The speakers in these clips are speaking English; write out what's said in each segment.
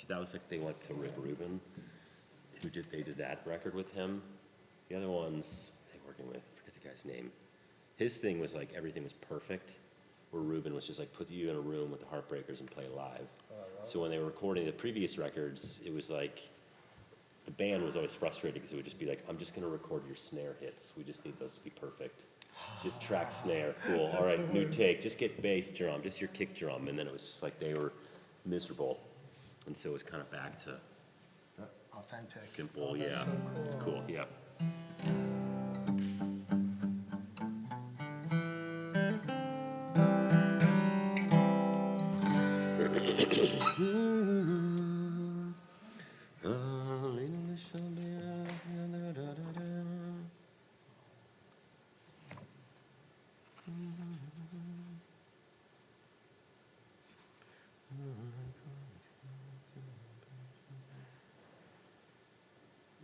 that was like they went to Rick Rubin, they did that record with him. The other ones they were working with, I forget the guy's name. His thing was like everything was perfect, where Rubin was just like put you in a room with the Heartbreakers and play live. So when they were recording the previous records, it was like the band was always frustrated because it would just be like, I'm just gonna record your snare hits. We just need those to be perfect. Just track snare, cool. All right, new take. Just get bass drum, just your kick drum, and then it was just like they were miserable, and so it was kind of back to The authentic. simple. Oh, Yeah, that's so cool. it's cool. Yeah.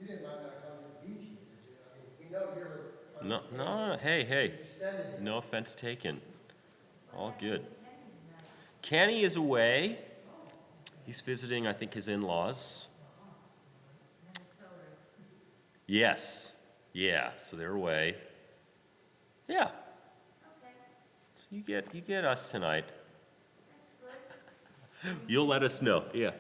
You didn't mind that on the B team, did you? I mean, we know you're. No, no, hey, Extended it. no offense taken. All good. Kenny is away. He's visiting, I think, his in-laws. Yes. Yeah, so they're away. Yeah. So you get us tonight. You'll let us know. Yeah.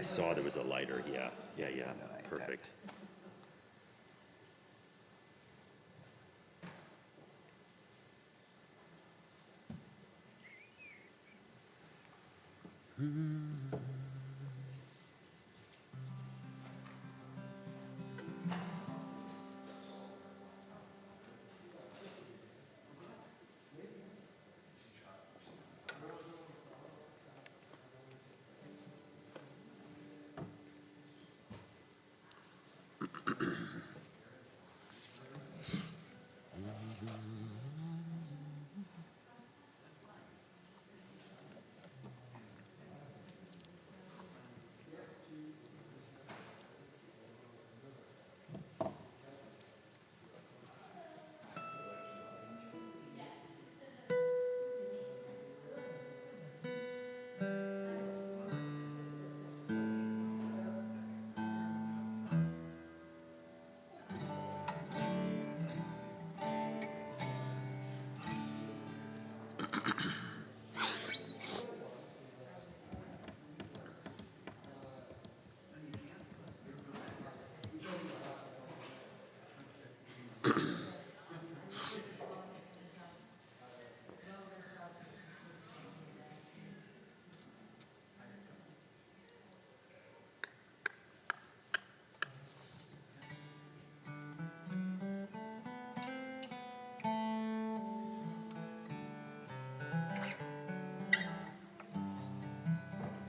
I saw there was a lighter, yeah, perfect.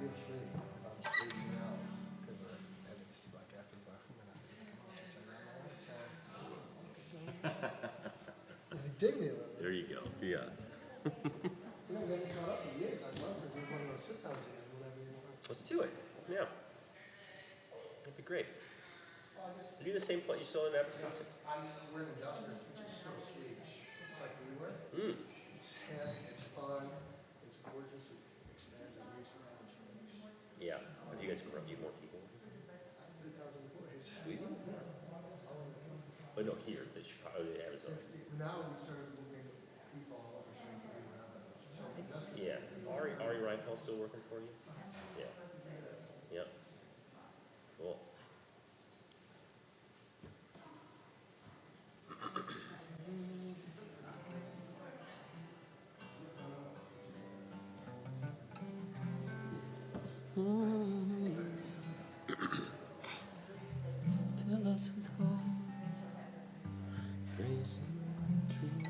Feel free if I'm spacing out, because and it's like after about a minute, come on, just around my lifetime. Does he dig me a little bit? There you go, yeah. We haven't caught up in years. I'd love to do one of those sit-downs again, whenever you want. Let's do it, yeah. That'd be great. Are you the same place, you still in Appleseed? We're in Industrious, which is so sweet. It's like we were. It's hip, it's fun, it's gorgeous, it expands and re-slams. Yeah, have you guys grown, you more people? 3,000 employees. Sweden? Oh, no, here, the Chicago, the Arizona. Now we started moving people all over, so we can be around. So Industrious. Yeah, Ari Reinfeldt still working for you? Yeah. Yeah. Cool. Fill us with hope, grace and truth.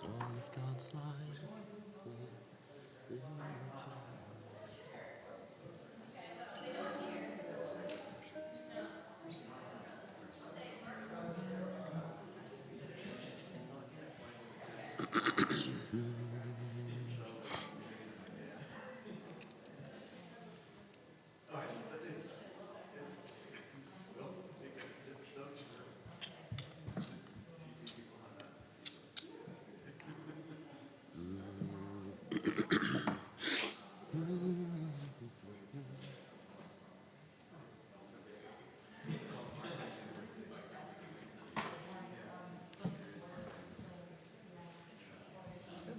All of God's light.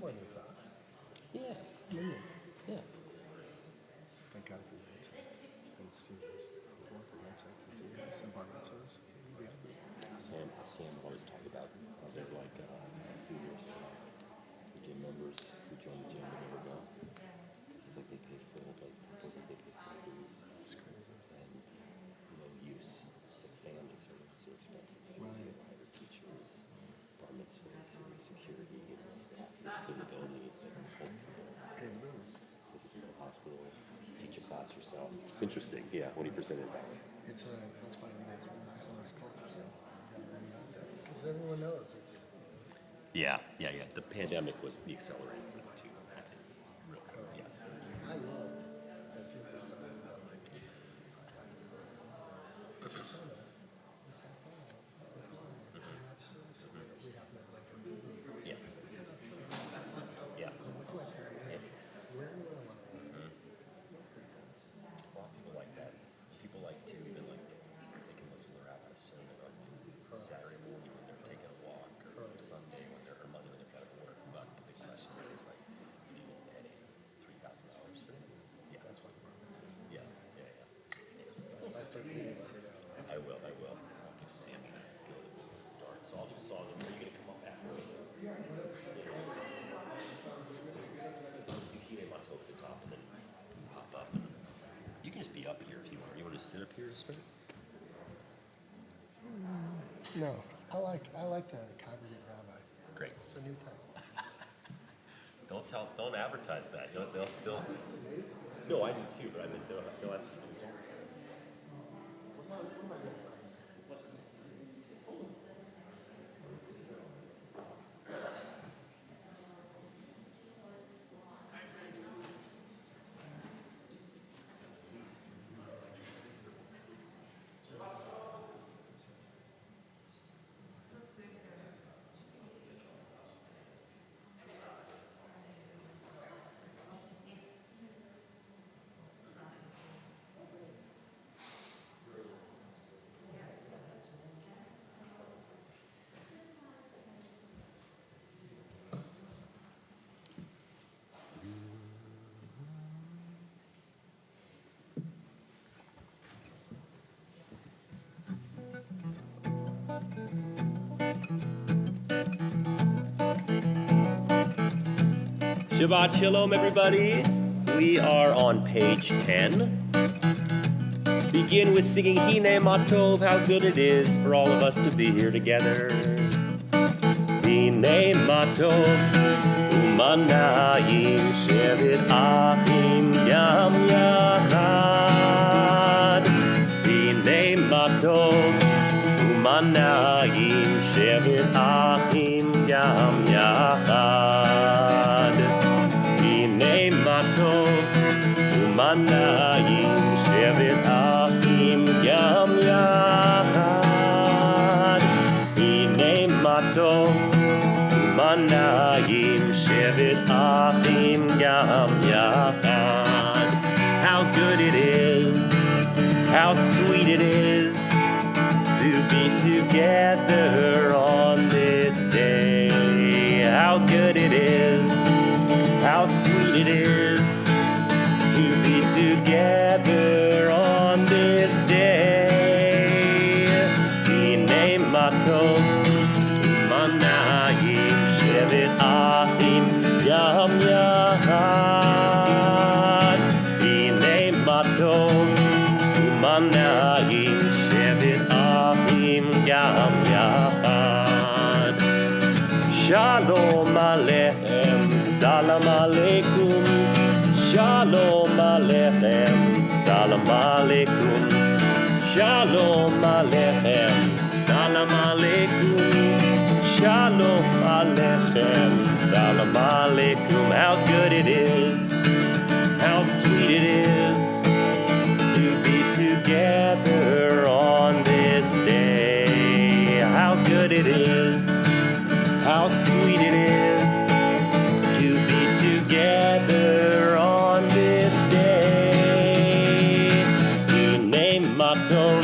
More than you thought. Yeah, yeah. Thank God for your insights and seniors. More for your insights and seniors and bar mitzvahs. Sam always talks about how they're like seniors, the gym members who join the gym and never go. It's like they pay full It's interesting, yeah, when he presented that way. It's that's why you guys were nice on this club, so because everyone knows it's. Yeah. The pandemic was the accelerator for them too. I think. Real quick, yeah. I loved that 50 stuff. Yeah. Yeah. A lot of people like that. People like to even like they can listen to rabbi sermon on Saturday morning when they're taking a walk, or Sunday when they're or Monday when they're out of work. But the big question is like, do you need to pay $3,000 for it? Yeah, that's what. Yeah. I will. I'll give Sam a good start. So I'll do a song. And are you gonna come up afterwards? Do Hine Mato at the top and then pop up. You can just be up here if you want. You want to sit up here to start? No, I like the congregate rabbi. Great. It's a new thing. Don't advertise that. They'll. No, I do too, but I mean they'll ask you to do something. Shabbat Shalom, everybody. We are on page 10. Begin with singing Hine Matov, how good it is for all of us to be here together. Hine Matov, Umanayim, Shevet Achim, Yam Yachad. Hine Matov, Umanayim, Shevet Achim, Yam Yachad. Hine Matov, Umanayim, Shevet Achim, Yam Yachad. Hine Matov, Umanayim, Shevet Achim, Yam Yachad. How good it is, how sweet it is to be together on this day. How good it is, how sweet it is to be together on this day. Hine Matov, Umanayim, Shevet Achim, Yam Yachad. Hine Matov, Umanayim, Shevet Achim, Yam Yachad. Shalom Aleichem, Salam Aleikum. Shalom Aleichem, Salam Aleikum. Shalom Aleichem, Salam Aleikum. Shalom Aleichem, Salam Aleikum. How good it is, how sweet it is to be together on this day. How good it is, how sweet it is to be together on this day. Hine Matov,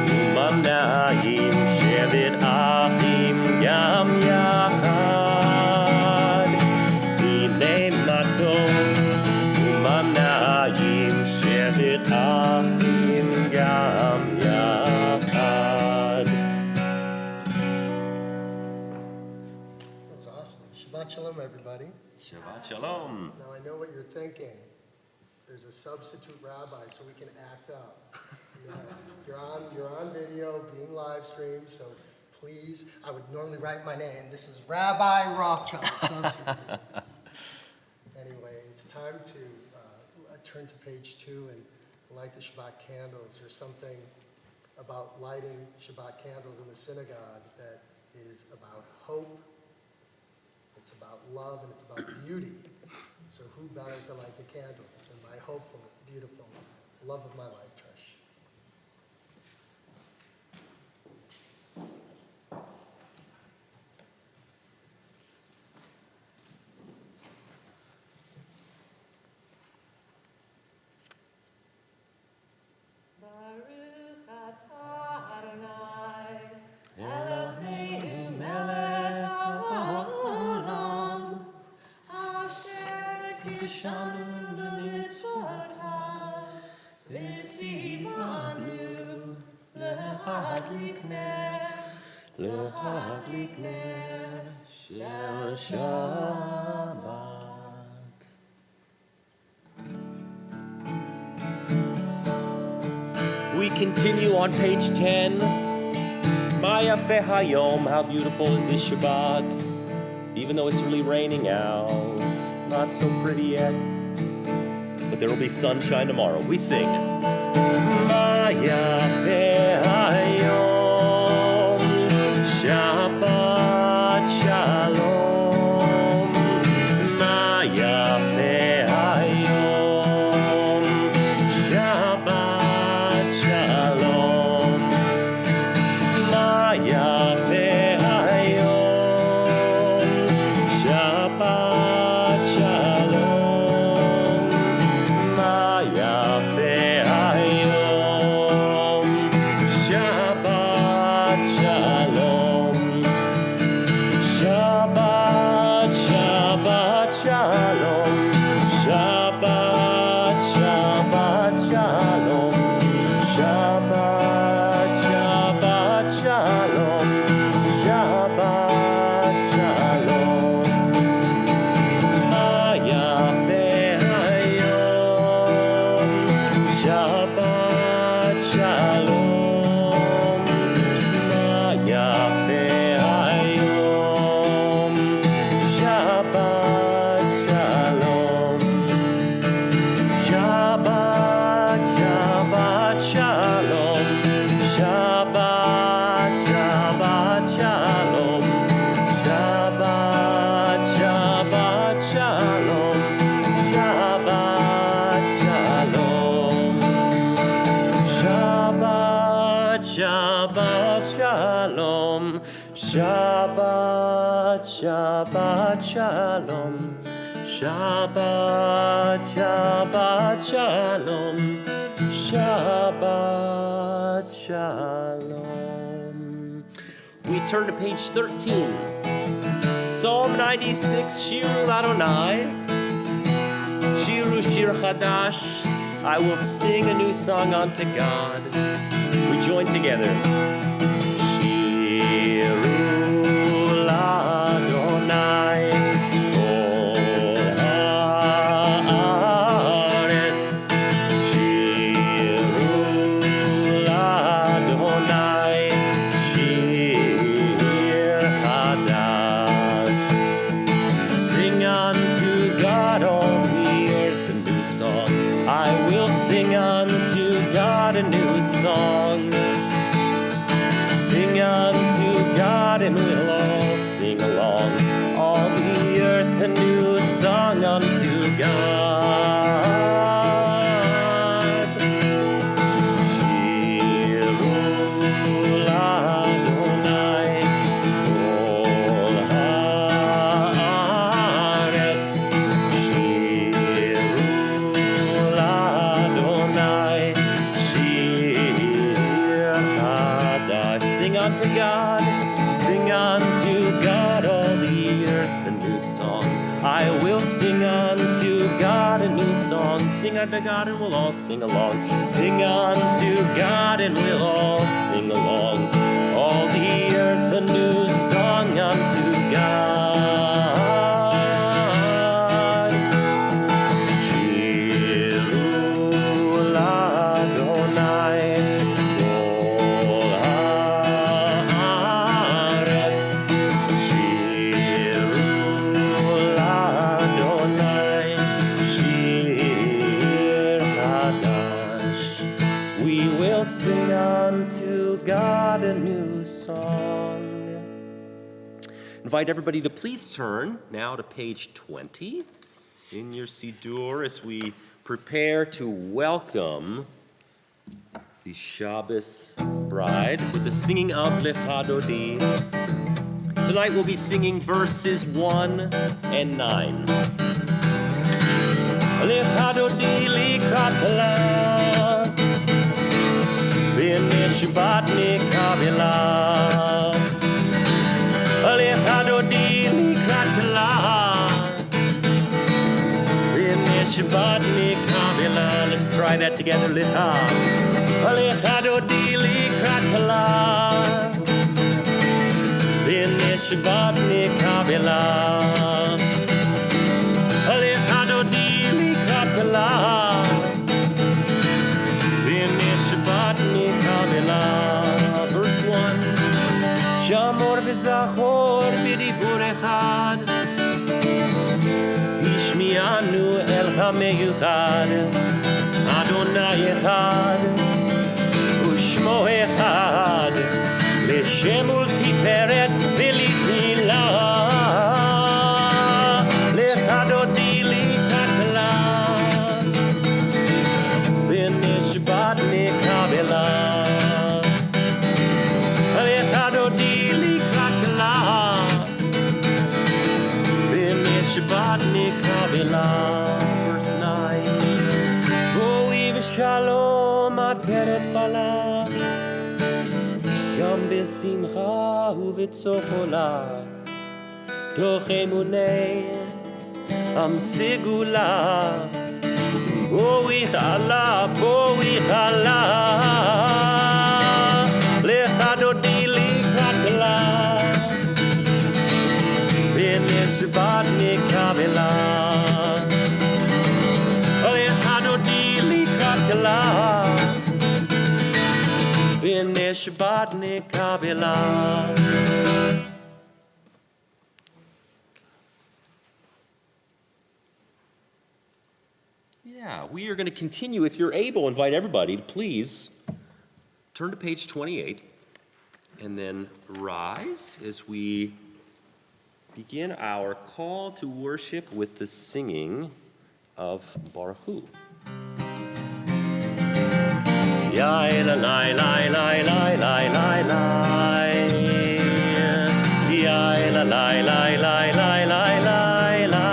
Umanayim, Shevet Achim, Yam Yachad. Hine Matov, Umanayim, Shevet Achim, Yam Yachad. That was awesome. Shabbat Shalom, everybody. Shabbat Shalom. Now I know what you're thinking. There's a substitute rabbi, so we can act up. You know, you're on video, being live streamed, so please, I would normally write my name. This is Rabbi Rothschild, substitute. Anyway, it's time to turn to page 2, and light the Shabbat candles. There's something about lighting Shabbat candles in the synagogue that is about hope, it's about love, and it's about beauty. So who better to light the candle than my hopeful, beautiful love of my life, Trish? Baruch atah Adonai, Eloheinu melech haolam, asher kiddushanu b'mitzvotav, v'tzivanu lehadlik ner shel Shabbat. We continue on page 10. Maya Hayom, how beautiful is this Shabbat? Even though it's really raining out, not so pretty yet, but there will be sunshine tomorrow. We sing. Maya Hayom, Shabbat Shalom. Maya Hayom, Shabbat Shalom. Maya Hayom, Shabbat Shalom. Maya Hayom, Shabbat Shalom. Shabbat, Shabbat Shalom. Shabbat, Shabbat Shalom. Shabbat, Shabbat Shalom. Shabbat Shalom. Maya Hayom, Shabbat Shalom. Maya Hayom, Shabbat Shalom. Shabbat, Shabbat Shalom. Shabbat, Shabbat Shalom. Shabbat, Shabbat Shalom. Shabbat Shalom. Shabbat, Shabbat Shalom. Shabbat, Shabbat Shalom. Shabbat, Shabbat Shalom. Shabbat Shalom. We turn to page 13. Psalm 96, Shiru Adonai. Shiru Shir Chadash. I will sing a new song unto God. We join together. Shiru Adonai. Kol haaretz. Shiru Adonai. Shir Chadash. Sing unto God all the earth a new song. I will sing unto God a new song. Sing unto God and we'll all sing along. All the earth a new song unto God. Shiru Adonai, Kol haaretz. Shiru Adonai, Shir Chadash. Sing unto God, sing unto God, all the earth a new song. I will sing unto God a new song. Sing unto God and we'll all sing along. Sing unto God and we'll all sing along. All the earth a new song unto God. Shiru Adonai, Kol haaretz. Shiru Adonai, Shir Chadash. invite everybody to please turn now to page 20 in your Siddur as we prepare to welcome the Shabbos bride with the singing of Lecha Dodi. Tonight we'll be singing verses 1 and 9. Lecha Dodi likrat kala, b'nei Shabbat nikavela. Lecha Dodi likrat kala, b'nei Shabbat nikavela. Let's try that together. Lecha Dodi likrat kala, b'nei Shabbat nikavela. Lecha Dodi likrat kala, b'nei Shabbat nikavela. Verse 1. Shamor v'zachor b'dibur echad, Hishmianu el hameyuchad, Adonai echad, Ushmo echad, L'shem ultiferet v'litila. Lecha Dodi likrat kala, b'nei Shabbat nikavela. Lecha Dodi likrat kala, b'nei Shabbat nikavela. Verse 9. Go'i v'shalom akeret bala, Yom b'simcha u'v'tzochola, Toch emunei am segula. Go'i chala, Lecha Dodi likrat kala, b'nei Shabbat nikavela. Lecha Dodi likrat kala, b'nei Shabbat nikavela. Yeah, we are going to continue. If you're able, invite everybody to please turn to page 28 and then rise as we begin our call to worship with the singing of Baruch Hu. Ya Elai, lai, lai, lai, lai, lai, lai. Ya Elai, lai, lai, lai, lai, lai, lai.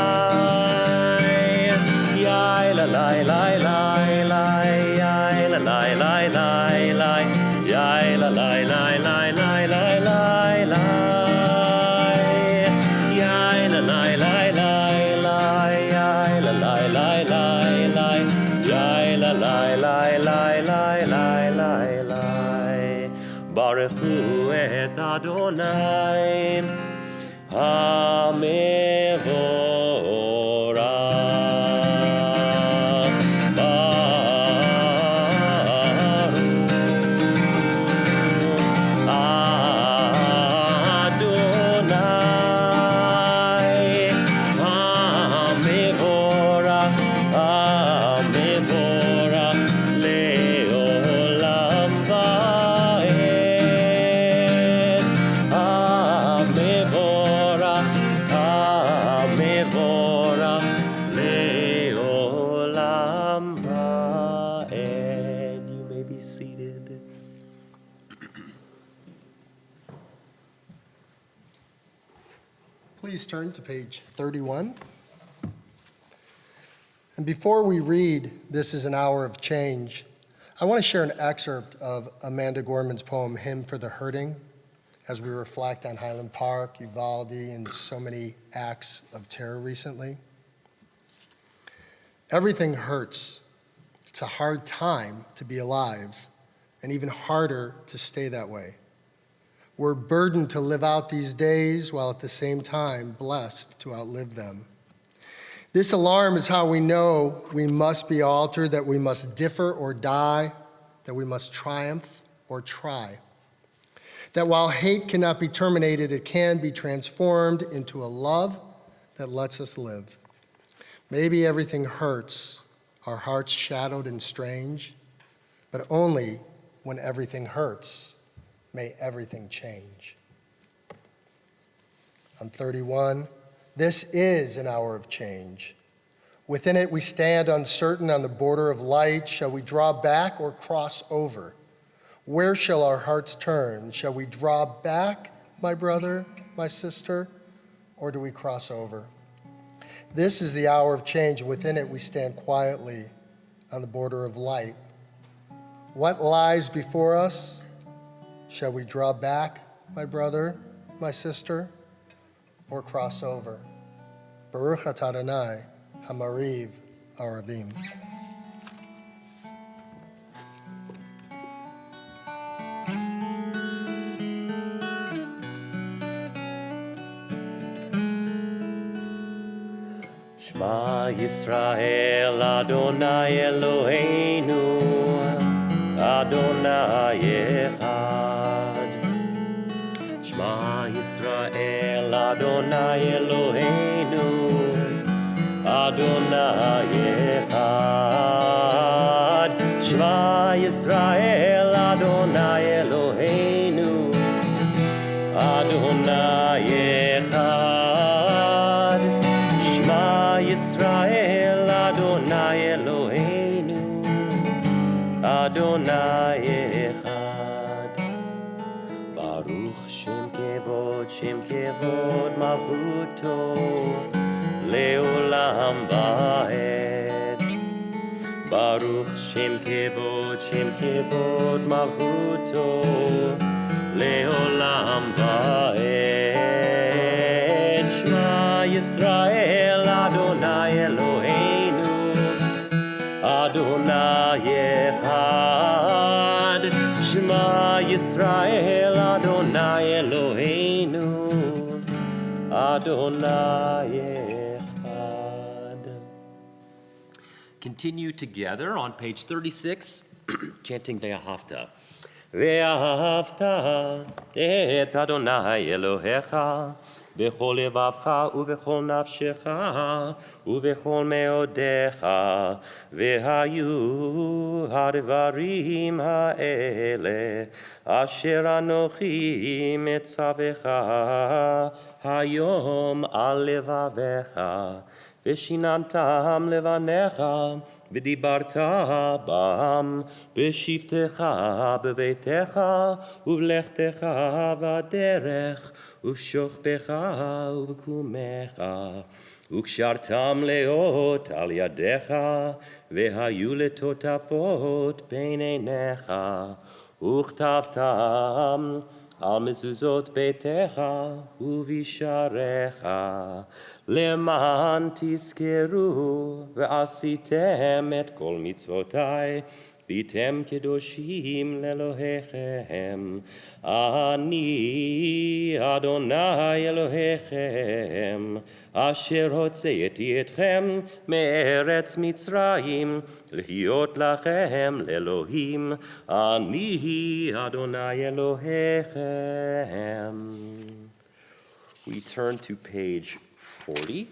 Ya Elai, lai, lai, lai, ya Elai, lai, lai, lai. Ya Elai, lai, lai, lai, lai, lai, lai. Ya Elai, lai, lai, lai, ya Elai, lai, lai, lai. Ya Elai, lai, lai, lai, lai, lai, lai. Baruch Hu et Adonai HaMevorach. Adonai HaMevorach, HaMevorach le'olam va'ed. HaMevorach, HaMevorach le'olam va'ed. You may be seated. Please turn to page 31. And before we read This Is an Hour of Change, I want to share an excerpt of Amanda Gorman's poem, Hymn for the Hurting, as we reflect on Highland Park, Uvalde, and so many acts of terror recently. Everything hurts. It's a hard time to be alive, and even harder to stay that way. We're burdened to live out these days while at the same time blessed to outlive them. This alarm is how we know we must be altered, that we must differ or die, that we must triumph or try. That while hate cannot be terminated, it can be transformed into a love that lets us live. Maybe everything hurts, our hearts shadowed and strange, but only when everything hurts, may everything change. On 31, this is an hour of change. Within it we stand uncertain on the border of light. Shall we draw back or cross over? Where shall our hearts turn? Shall we draw back, my brother, my sister, or do we cross over? This is the hour of change. Within it we stand quietly on the border of light. What lies before us? Shall we draw back, my brother, my sister, or cross over? Baruch atah Adonai, Hamariv Aravim. Shema Yisrael, Adonai Eloheinu, Adonai Echad. Shema Yisrael, Adonai Eloheinu, Adonai Echad. Shema Yisrael, Adonai Eloheinu, Adonai Echad. Shema Yisrael, Adonai Eloheinu, Adonai Echad. Baruch Shem Kevod Malchuto, Leolam Vaed. Baruch Shem Kevod Malchuto, Leolam Vaed. Shema Yisrael, Adonai Eloheinu, Adonai Echad. Shema Yisrael, Adonai Eloheinu, Adonai Echad. Continue together on page 36, chanting Ve'ahavta. Ve'ahavta et Adonai Elohecha, bechol levavcha ubechol nafshecha ubechol meodecha, vehayu hadvarim ha'ele asher anochi metzavecha hayom al levavecha, veshinantam levanecha v'dibarta bam b'shivtecha b'veitecha uvlechtecha v'derech uv'shochbecha uv'kumecha ukshartam leot al yadecha vehayu letotafot beineinecha uchtavtam al mezuzot beitecha uvisharecha leman tizkeru ve'asitem et kol mitzvotai v'tem kedoshim lelohechem. Ani Adonai Elohechem asher hotzeiti etchem me'eretz Mitzrayim lehiot lachem le'elohim. Ani Adonai Elohechem. We turn to page 40.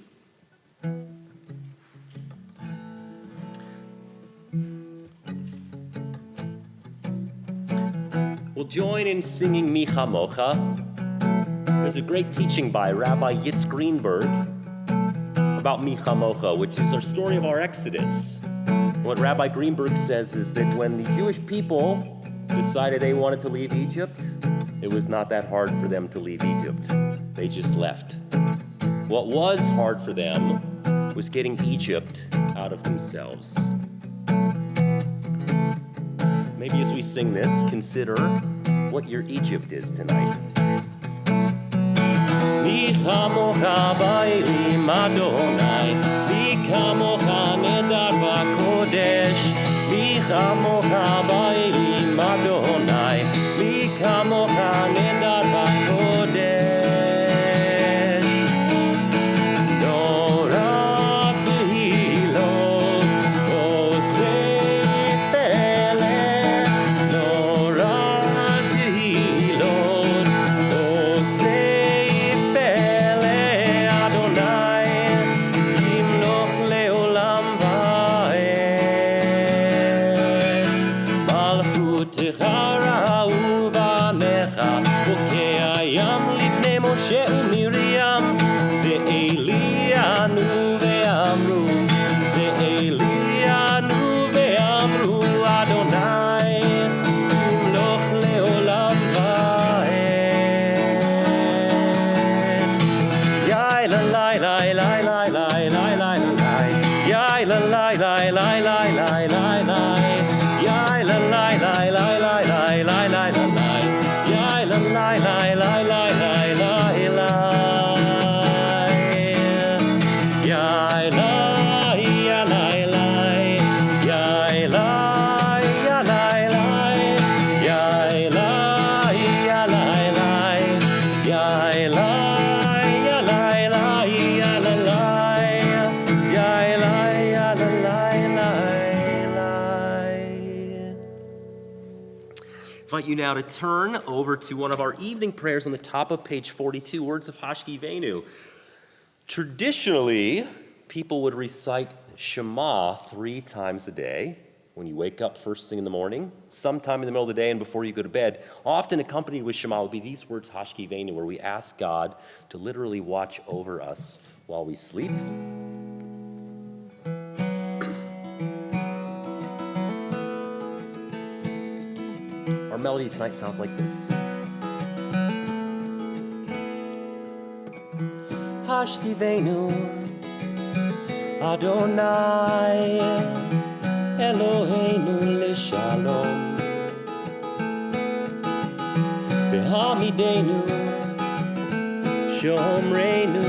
We'll join in singing Mi Chamocha. There's a great teaching by Rabbi Yitz Greenberg about Mi Chamocha, which is our story of our Exodus. What Rabbi Greenberg says is that when the Jewish people decided they wanted to leave Egypt, it was not that hard for them to leave Egypt. They just left. What was hard for them was getting Egypt out of themselves. Maybe as we sing this, consider what your Egypt is tonight. Mi chamocha ba'elim Adonai, mi chamocha nedar v'kodesh, mi chamocha ba'elim Adonai, mi chamocha nedar v'kodesh. invite you now to turn over to one of our evening prayers on the top of page 42, words of Hashki Venu. Traditionally, people would recite Shema 3 times a day, when you wake up first thing in the morning, sometime in the middle of the day, and before you go to bed. Often accompanied with Shema will be these words, Hashki Venu, where we ask God to literally watch over us while we sleep. Our melody tonight sounds like this. Hashki Venu, Adonai, Eloheinu Leshalom, Behamidenu, Shomreinu,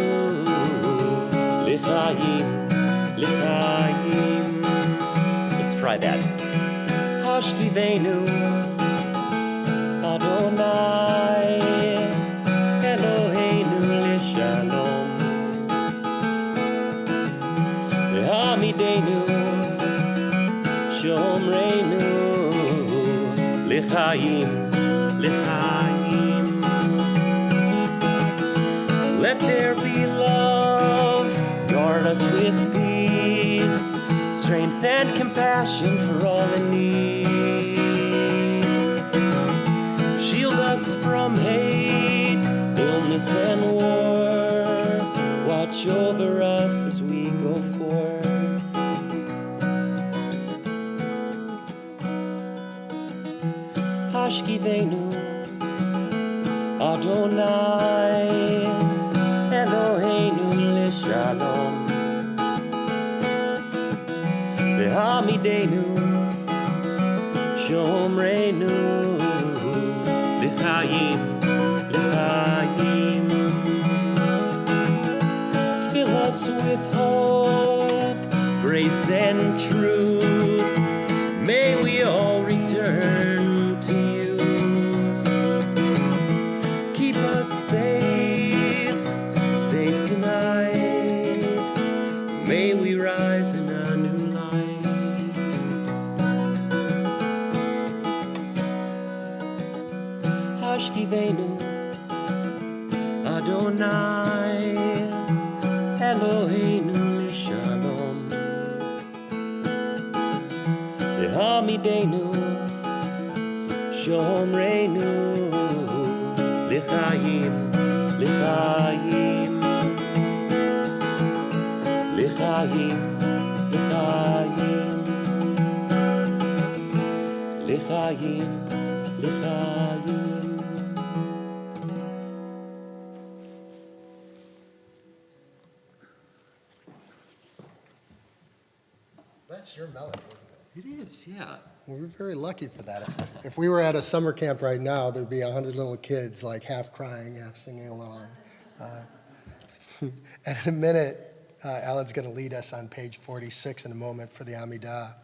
L'chaim, L'chaim. Let's try that. Hashki Venu, Adonai, Eloheinu Leshalom, Behamidenu, Shomreinu, L'chaim, L'chaim. Let there be love, guard us with peace, strength and compassion for all in need. Shield us from hate, illness and war, watch over us as we go forth. Hashki Venu, Adonai, Eloheinu Leshalom, Behamidenu, Shomreinu, L'chaim, L'chaim. Fill us with hope, grace and truth. May we all return to you. Keep us safe, safe tonight. May we rise in a new light. Hashki Venu, Adonai, Eloheinu Leshalom, Behamidenu, Shomreinu, L'chaim, L'chaim, L'chaim, L'chaim, L'chaim, L'chaim. That's your melody, isn't it? It is, yeah. Well, we're very lucky for that. If we were at a summer camp right now, there'd be 100 little kids, like half crying, half singing along. And in a minute, Alan's going to lead us on page 46 in a moment for the Amidah.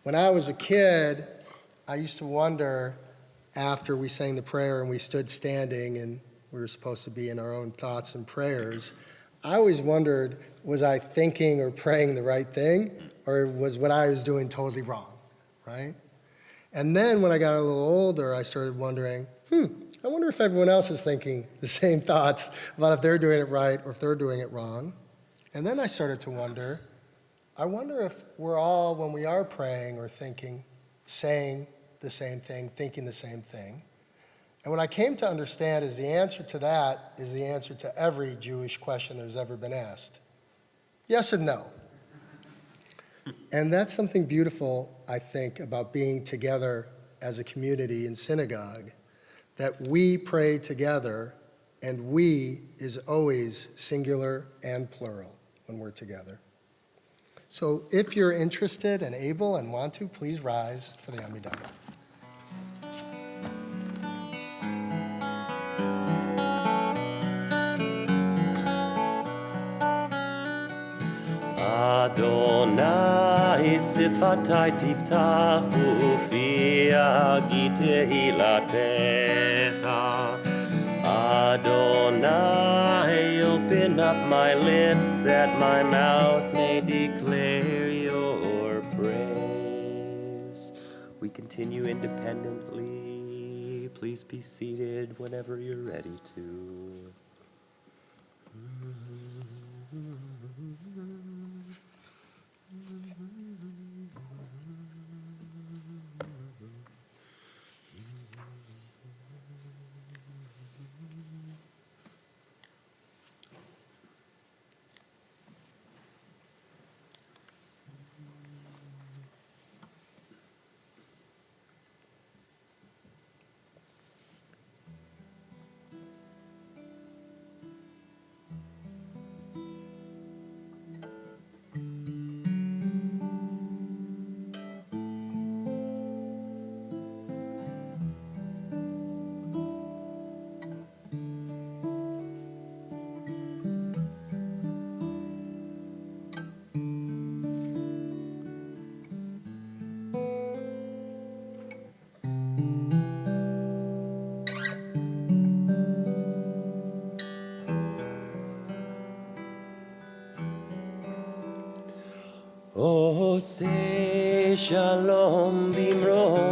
When I was a kid, I used to wonder, after we sang the prayer and we stood standing and we were supposed to be in our own thoughts and prayers, I always wondered, was I thinking or praying the right thing, or was what I was doing totally wrong, right? And then when I got a little older, I started wondering, I wonder if everyone else is thinking the same thoughts about if they're doing it right or if they're doing it wrong. And then I started to wonder, I wonder if we're all, when we are praying or thinking, saying the same thing, thinking the same thing. And what I came to understand is the answer to that is the answer to every Jewish question there's ever been asked. Yes and no. And that's something beautiful, I think, about being together as a community in synagogue, that we pray together, and we is always singular and plural when we're together. So if you're interested and able and want to, please rise for the Amidah. Adonai sifatai tiftachu fi agi tehilatecha. Adonai, open up my lips that my mouth may declare your praise. We continue independently. Please be seated whenever you're ready to. Say shalom bimromav,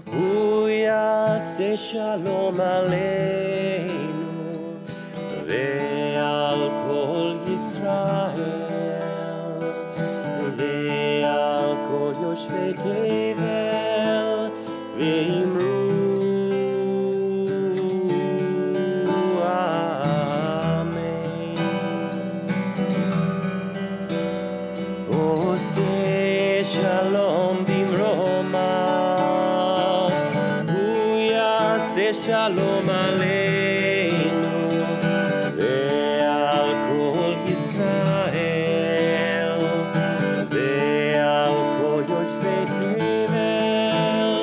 uyase shalom aleinu, ve'al kol Yisrael, ve'al kol yoshvei tevel, ve'imru say shalom bimromav, uyase shalom aleinu, ve'al kol Yisrael, ve'al kol yoshvei tevel,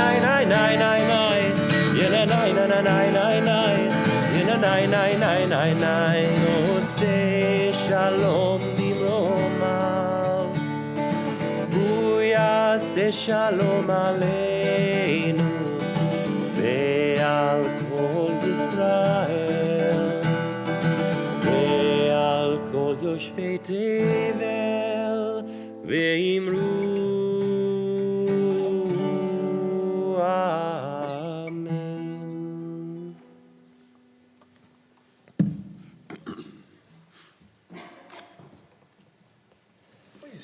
ve'imru say shalom bimromav, uyase shalom aleinu, ve'al kol Yisrael, ve'al kol yoshvei tevel, ve'imru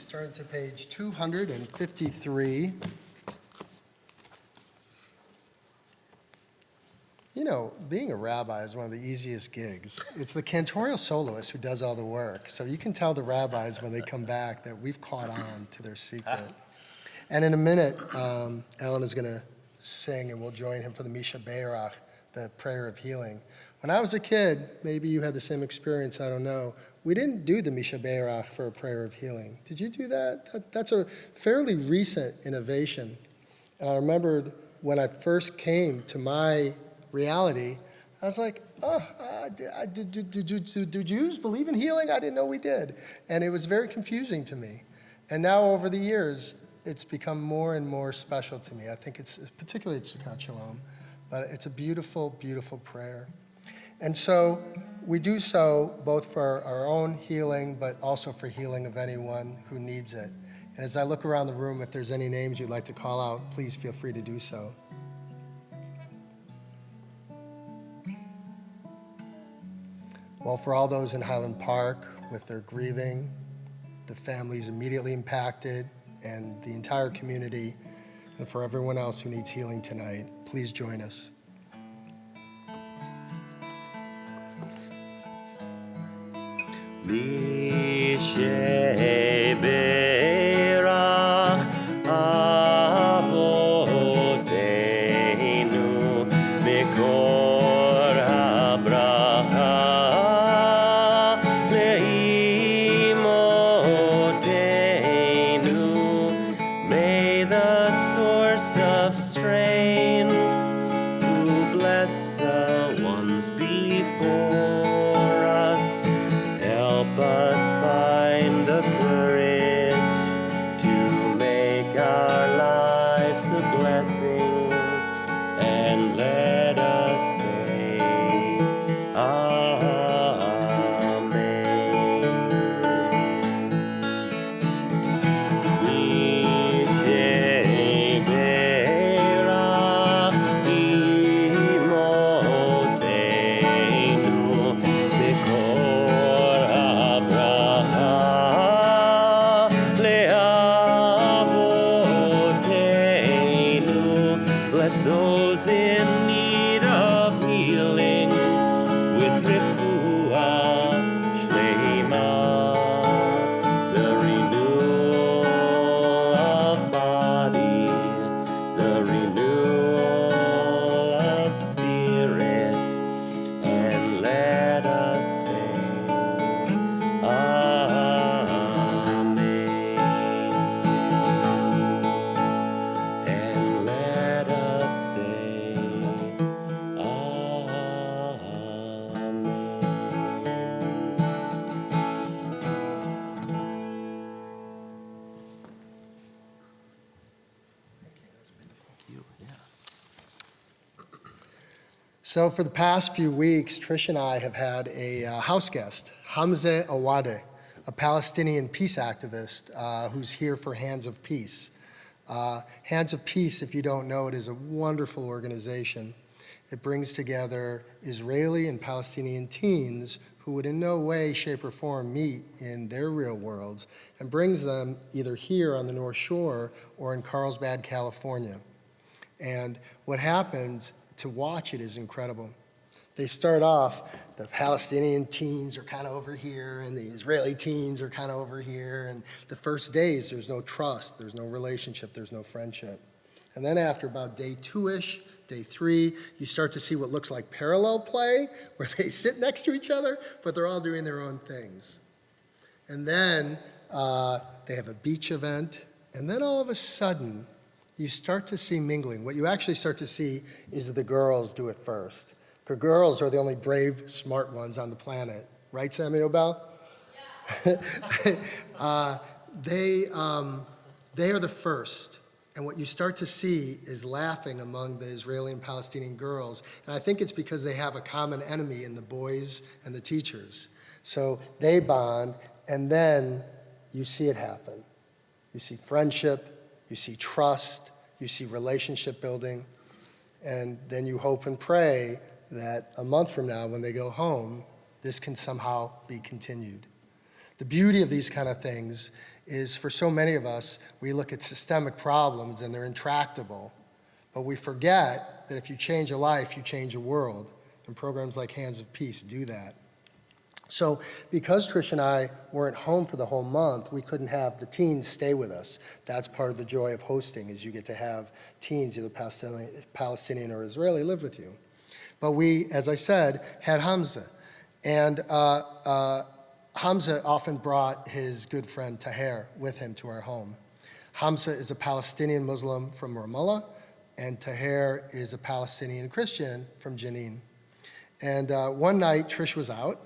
turn to page 253. You know, being a rabbi is one of the easiest gigs. It's the cantorial soloist who does all the work. So you can tell the rabbis when they come back that we've caught on to their secret. And in a minute, Ellen is going to sing, and we'll join him for the Misha Beirach, the prayer of healing. When I was a kid, maybe you had the same experience, I don't know, we didn't do the Misha Be'erach for a prayer of healing. Did you do that? That's a fairly recent innovation. And I remembered when I first came to my reality, I was like, do Jews believe in healing? I didn't know we did. And it was very confusing to me. And now over the years, it's become more and more special to me. I think it's, particularly at Sukkot Shalom, but it's a beautiful, beautiful prayer. And so we do so both for our own healing, but also for healing of anyone who needs it. And as I look around the room, if there's any names you'd like to call out, please feel free to do so. Well, for all those in Highland Park with their grieving, the families immediately impacted, and the entire community, and for everyone else who needs healing tonight, please join us. Bless those in need of healing with refuah shlema, the renewal of body, the renewal of spirit, and let us say, Amen. And let us say, Amen. Thank you. Yeah. So for the past few weeks, Trish and I have had a house guest, Hamza Awadeh, a Palestinian peace activist who's here for Hands of Peace. Hands of Peace, if you don't know it, is a wonderful organization. It brings together Israeli and Palestinian teens who would in no way, shape, or form meet in their real worlds, and brings them either here on the North Shore or in Carlsbad, California. And what happens to watch it is incredible. They start off, the Palestinian teens are kind of over here, and the Israeli teens are kind of over here, and the first days, there's no trust, there's no relationship, there's no friendship. And then after about day 2-ish, day 3, you start to see what looks like parallel play, where they sit next to each other, but they're all doing their own things. And then they have a beach event, and then all of a sudden, you start to see mingling. What you actually start to see is the girls do it first. Because girls are the only brave, smart ones on the planet. Right, Samuel Bell? Yeah. They are the first. And what you start to see is laughing among the Israeli and Palestinian girls. And I think it's because they have a common enemy in the boys and the teachers. So they bond, and then you see it happen. You see friendship, you see trust, you see relationship building, and then you hope and pray that a month from now, when they go home, this can somehow be continued. The beauty of these kind of things is, for so many of us, we look at systemic problems and they're intractable, but we forget that if you change a life, you change a world, and programs like Hands of Peace do that. So because Trish and I weren't home for the whole month, we couldn't have the teens stay with us. That's part of the joy of hosting, is you get to have teens, either Palestinian or Israeli, live with you. But we, as I said, had Hamza. And Hamza often brought his good friend Taher with him to our home. Hamza is a Palestinian Muslim from Ramallah, and Taher is a Palestinian Christian from Jenin. And one night, Trish was out,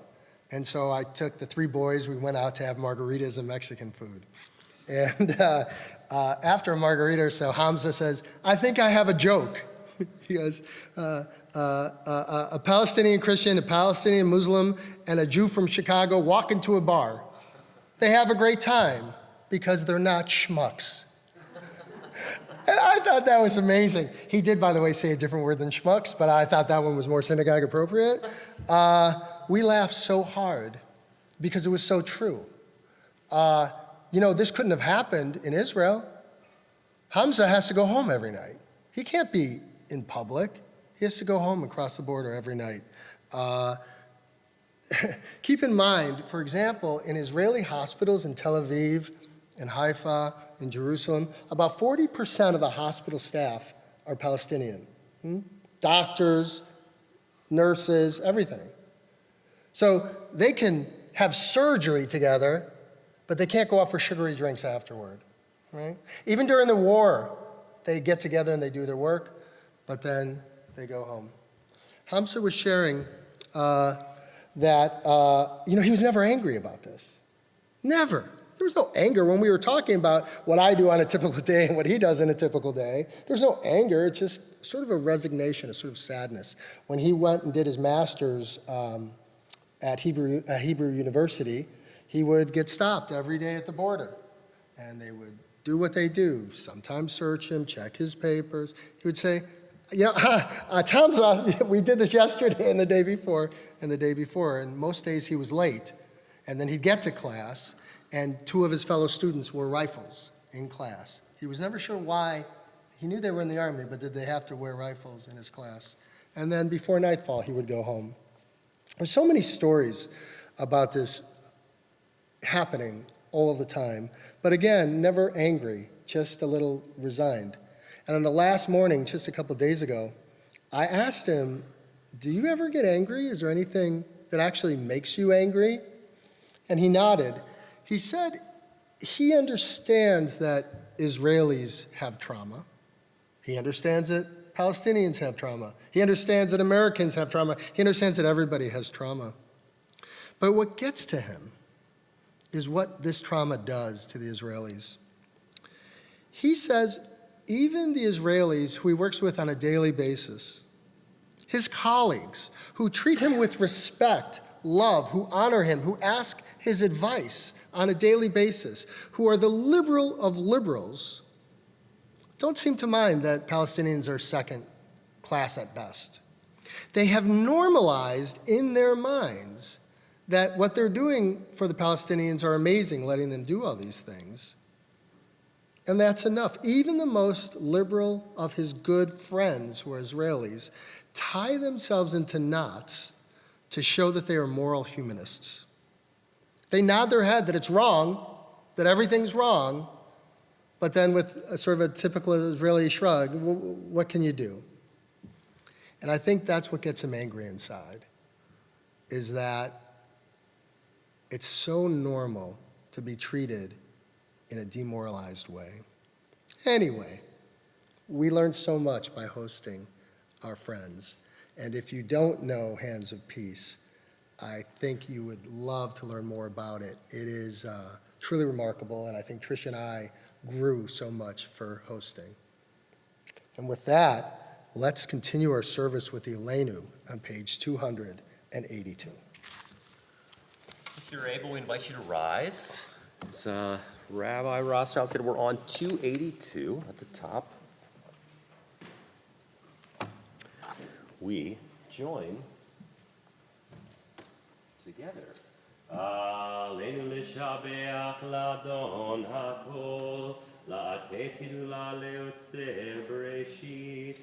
and so I took the three boys, we went out to have margaritas and Mexican food. And after a margarita or so, Hamza says, "I think I have a joke." He goes, a Palestinian Christian, a Palestinian Muslim, and a Jew from Chicago walk into a bar. They have a great time because they're not schmucks. And I thought that was amazing. He did, by the way, say a different word than schmucks, but I thought that one was more synagogue appropriate. We laughed so hard because it was so true. This couldn't have happened in Israel. Hamza has to go home every night. He can't be in public. He has to go home and cross the border every night. Keep in mind, for example, in Israeli hospitals in Tel Aviv, in Haifa, in Jerusalem, about 40% of the hospital staff are Palestinian. Doctors, nurses, everything. So they can have surgery together, but they can't go out for sugary drinks afterward, right? Even during the war, they get together and they do their work, but then they go home. Hamza was sharing that he was never angry about this. Never. There was no anger when we were talking about what I do on a typical day and what he does in a typical day. There's no anger. It's just sort of a resignation, a sort of sadness. When he went and did his master's at Hebrew University, he would get stopped every day at the border, and they would do what they do, sometimes search him, check his papers. He would say, Hamza, we did this yesterday and the day before, and most days he was late. And then he'd get to class, and two of his fellow students wore rifles in class. He was never sure why. He knew they were in the army, but did they have to wear rifles in his class? And then before nightfall, he would go home. There's so many stories about this happening all the time, but again, never angry, just a little resigned. And on the last morning, just a couple days ago, I asked him, "Do you ever get angry? Is there anything that actually makes you angry?" And he nodded. He said he understands that Israelis have trauma. He understands that Palestinians have trauma. He understands that Americans have trauma. He understands that everybody has trauma. But what gets to him is what this trauma does to the Israelis. He says even the Israelis who he works with on a daily basis, his colleagues who treat him with respect, love, who honor him, who ask his advice on a daily basis, who are the liberal of liberals, don't seem to mind that Palestinians are second class at best. They have normalized in their minds that what they're doing for the Palestinians are amazing, letting them do all these things. And that's enough. Even the most liberal of his good friends, who are Israelis, tie themselves into knots to show that they are moral humanists. They nod their head that it's wrong, that everything's wrong, but then with a sort of a typical Israeli shrug, what can you do? And I think that's what gets him angry inside, is that it's so normal to be treated in a demoralized way. Anyway, we learned so much by hosting our friends. And if you don't know Hands of Peace, I think you would love to learn more about it. It is truly remarkable, and I think Trish and I grew so much for hosting. And with that, let's continue our service with the Elenu on page 282. If you're able, we invite you to rise. As Rabbi Rothschild said, we're on 282 at the top. We join together. Aleinu l'shabeach l'adon hakol, la'atei tidula le'otzer bereshit,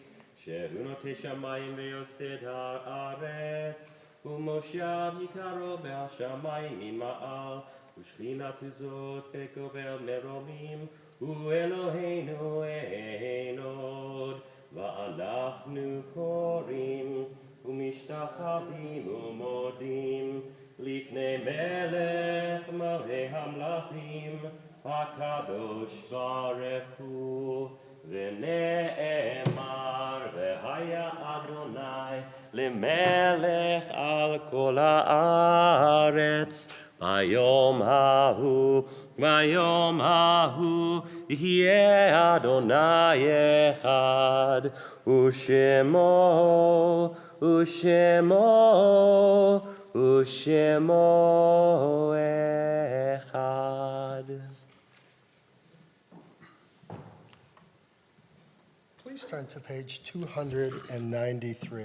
shehu notei shamayim ve'yosed ha'aretz, u'moshav yikaro be'al shamayim mima'al, u'shchinatu zot be'kovel meromim, u'Eloheinu einod, va'anachnu korim, ומשתחווים ומודים לפני מלך למלך על כל הארץ. ביום ההוא יהיה אדוני אחד, ושמו אחד. Please turn to page 293.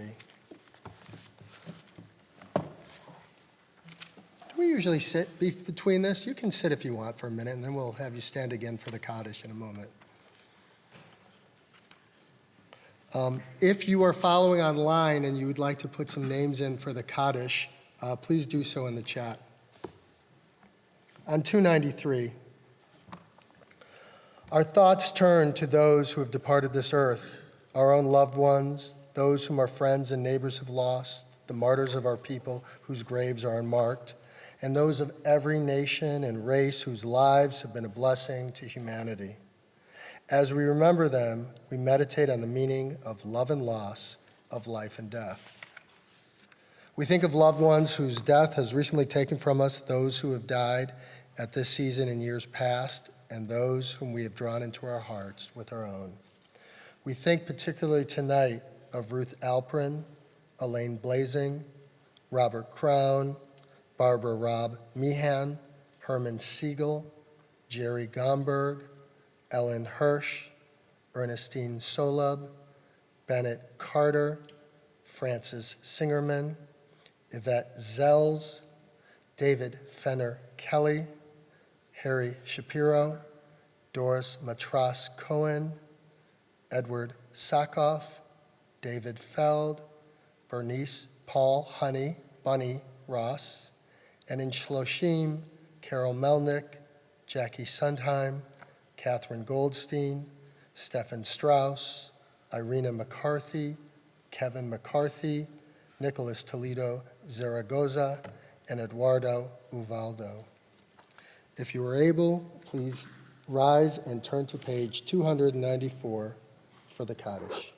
Do we usually sit between this? You can sit if you want for a minute, and then we'll have you stand again for the Kaddish in a moment. If you are following online and you would like to put some names in for the Kaddish, please do so in the chat. On 293, our thoughts turn to those who have departed this earth, our own loved ones, those whom our friends and neighbors have lost, the martyrs of our people whose graves are unmarked, and those of every nation and race whose lives have been a blessing to humanity. As we remember them, we meditate on the meaning of love and loss, of life and death. We think of loved ones whose death has recently taken from us, those who have died at this season in years past, and those whom we have drawn into our hearts with our own. We think particularly tonight of Ruth Alprin, Elaine Blazing, Robert Crown, Barbara Robb Meehan, Herman Siegel, Jerry Gomberg, Ellen Hirsch, Ernestine Solub, Bennett Carter, Francis Singerman, Yvette Zells, David Fenner Kelly, Harry Shapiro, Doris Matras Cohen, Edward Sakoff, David Feld, Bernice Paul Bunny Ross, and in Shloshim, Carol Melnick, Jackie Sundheim, Catherine Goldstein, Stephen Strauss, Irina McCarthy, Kevin McCarthy, Nicholas Toledo Zaragoza, and Eduardo Uvaldo. If you are able, please rise and turn to page 294 for the Kaddish.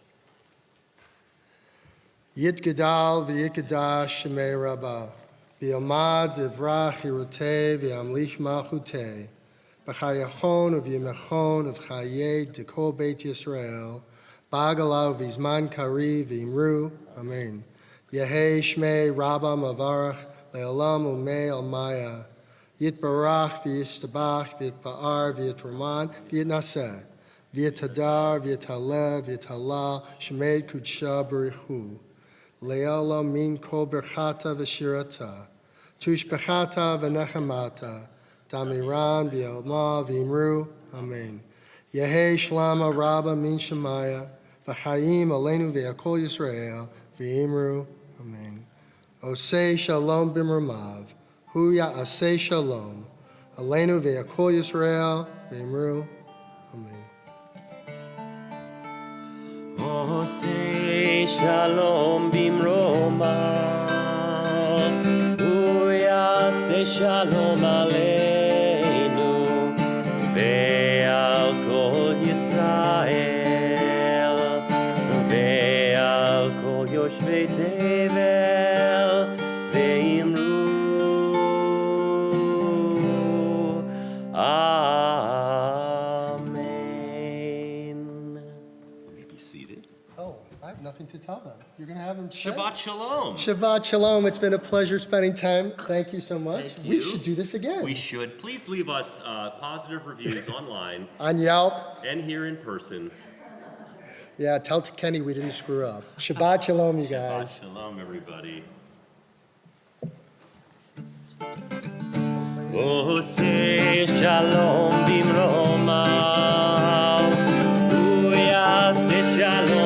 Yit Gedal v'yikadash shemei Rabbah, v'yomad divrach hirutei v'yamlich malchutei, b'chayachon v'yimechon v'chayei dekol Beit Yisrael, ba'agalau v'zman kari v'imru, Amen. Yehei shmei Rabbah mavarach le'olam umei almaya, Yitbarach v'yishtabach v'yitba'ar v'yitraman v'yitnaseh, v'yitadar v'yitalev v'yitalal shemei kudsha b'richu, le'olam min kol berchata v'shirata, tushbechata v'nechamata, damiran b'yolma v'imru, Amen. Yehei shlama Rabbah min shemaya, v'chayim aleinu v'yakol Yisrael, v'imru, Amen. Osei shalom b'mramav, Huya aseh shalom, aleinu ve'akol Yisrael, ve'imru, Amen. Osei shalom b'mromav, Huya aseh shalom aleinu, ve'al kol Yisrael, ve'al kol yoshvei tevel, ve'imru. Amen. You may be seated. Oh, I have nothing to tell them. You're going to have them say? Shabbat Shalom. Shabbat Shalom. It's been a pleasure spending time. Thank you so much. Thank We you. should do this again. We should. Please leave us positive reviews online On Yelp. and here in person. Yeah, tell Kenny we didn't screw up. Shabbat Shalom, you Shabbat guys. Shalom, everybody. Oseh shalom b'mromav, hu yaseh shalom